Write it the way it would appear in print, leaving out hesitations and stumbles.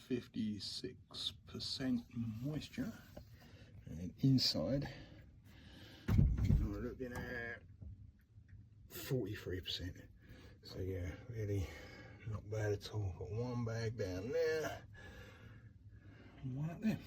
say 56% moisture, and inside we're looking at 43%. So yeah, really not bad at all. Got one bag down there and one up there.